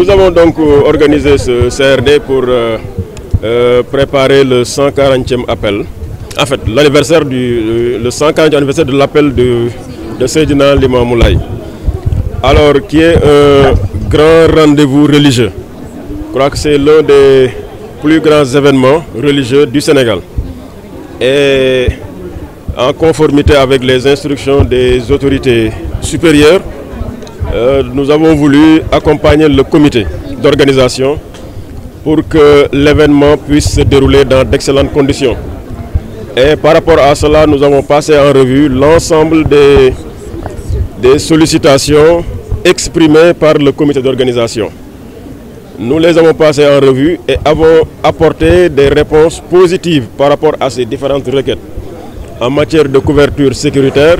Nous avons donc organisé ce CRD pour préparer le 140e appel. En fait, l'anniversaire le 140e anniversaire de l'appel de Seydina Limamou Laye. Alors, qui est un grand rendez-vous religieux. Je crois que c'est l'un des plus grands événements religieux du Sénégal. Et en conformité avec les instructions des autorités supérieures, nous avons voulu accompagner le comité d'organisation pour que l'événement puisse se dérouler dans d'excellentes conditions. Et par rapport à cela, nous avons passé en revue l'ensemble des sollicitations exprimées par le comité d'organisation. Nous les avons passées en revue et avons apporté des réponses positives par rapport à ces différentes requêtes en matière de couverture sécuritaire,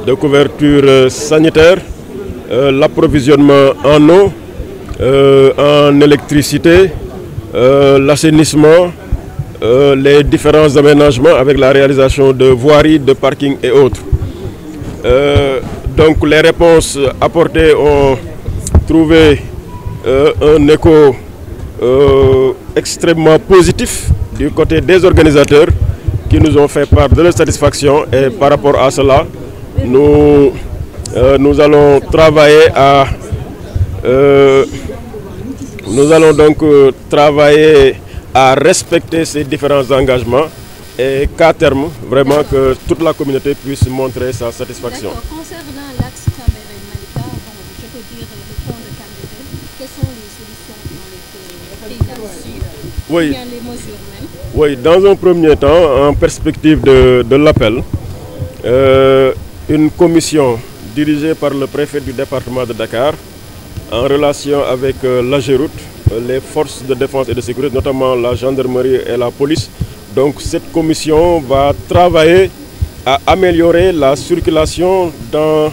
de couverture sanitaire, l'approvisionnement en eau, en électricité, l'assainissement, les différents aménagements avec la réalisation de voiries, de parkings et autres. Donc les réponses apportées ont trouvé un écho extrêmement positif du côté des organisateurs qui nous ont fait part de leur satisfaction, et par rapport à cela, nous allons travailler à respecter ces différents engagements et qu'à terme, vraiment que toute la communauté puisse montrer sa satisfaction. Concernant l'axe Cambérène-Malika, je peux dire le pont de Cambérène, quelles sont les solutions qui ont été prises là-dessus? Oui. Bien les mesures même. Oui, dans un premier temps, en perspective de l'appel, une commission dirigée par le préfet du département de Dakar, en relation avec l'AGEROUTE, les forces de défense et de sécurité, notamment la gendarmerie et la police. Donc cette commission va travailler à améliorer la circulation dans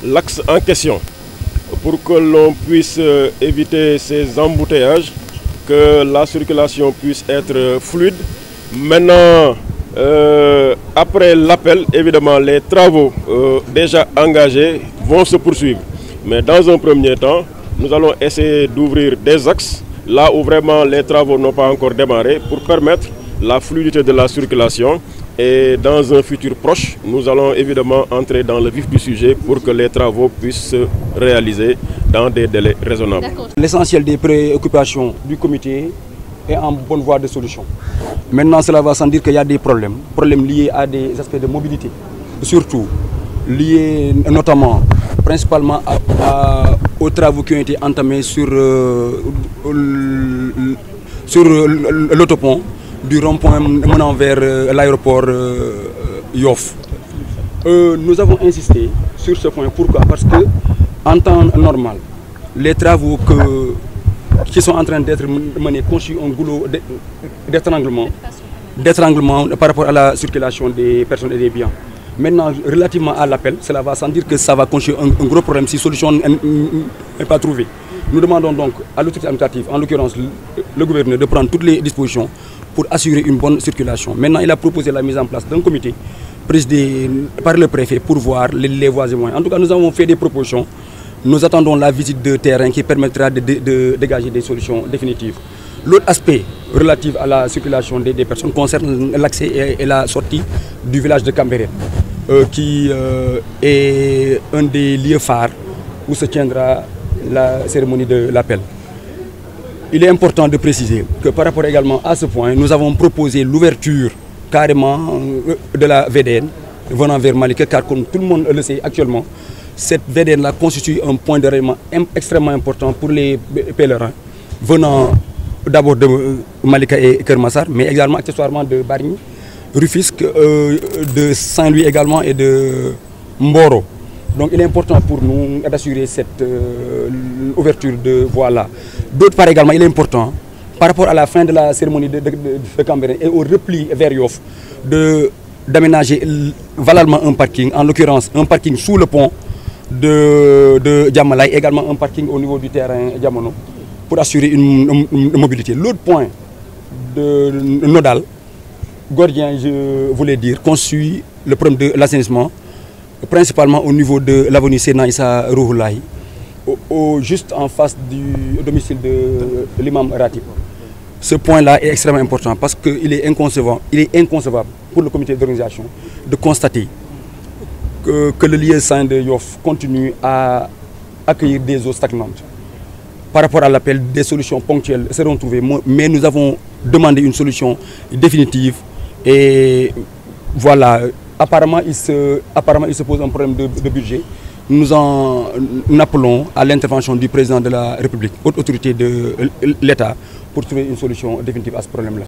l'axe en question pour que l'on puisse éviter ces embouteillages, que la circulation puisse être fluide. Maintenant, après l'appel, évidemment, les travaux déjà engagés vont se poursuivre. Mais dans un premier temps, nous allons essayer d'ouvrir des axes là où vraiment les travaux n'ont pas encore démarré pour permettre la fluidité de la circulation. Et dans un futur proche, nous allons évidemment entrer dans le vif du sujet pour que les travaux puissent se réaliser dans des délais raisonnables. L'essentiel des préoccupations du comité est en bonne voie de solution. Maintenant, cela va sans dire qu'il y a des problèmes liés à des aspects de mobilité, surtout liés notamment, principalement aux travaux qui ont été entamés sur l'autopont du rond-point menant vers l'aéroport Yoff. Nous avons insisté sur ce point. Pourquoi? Parce que en temps normal, les travaux qui sont en train d'être menés constituent un goulot d'étranglement par rapport à la circulation des personnes et des biens. Maintenant, relativement à l'appel, cela va sans dire que ça va constituer un gros problème si solution n'est pas trouvée. Nous demandons donc à l'autorité administrative, en l'occurrence le gouverneur, de prendre toutes les dispositions pour assurer une bonne circulation. Maintenant, il a proposé la mise en place d'un comité présidé par le préfet pour voir les voies et moyens. En tout cas, nous avons fait des propositions. Nous attendons la visite de terrain qui permettra de dégager des solutions définitives. L'autre aspect relatif à la circulation des personnes concerne l'accès et la sortie du village de Cambérène, qui est un des lieux phares où se tiendra la cérémonie de l'appel. Il est important de préciser que par rapport également à ce point, nous avons proposé l'ouverture carrément de la VDN venant vers Malika, car comme tout le monde le sait actuellement, cette VDN-là constitue un point de ralliement extrêmement important pour les pèlerins venant d'abord de Malika et Kermassar, mais également accessoirement de Bargny, Rufisque, de Saint-Louis également et de Mboro. Donc il est important pour nous d'assurer cette ouverture de voie-là. D'autre part également, il est important, par rapport à la fin de la cérémonie de Cambérène et au repli vers Yoff, d'aménager valablement un parking, en l'occurrence un parking sous le pont de Diamalaye, également un parking au niveau du terrain Diamono, pour assurer une mobilité. L'autre point nodal, gordien, je voulais dire, constitue le problème de l'assainissement, principalement au niveau de l'avenue Séna Issa Rouhoulaye, juste en face du domicile de l'imam Ratib. Ce point-là est extrêmement important parce qu'il est inconcevable pour le comité d'organisation de constater que le lieu saint de Yoff continue à accueillir des eaux stagnantes. Par rapport à l'appel, des solutions ponctuelles seront trouvées, mais nous avons demandé une solution définitive et voilà, apparemment il se pose un problème de budget. Nous en appelons à l'intervention du président de la République, haute autorité de l'État, pour trouver une solution définitive à ce problème-là.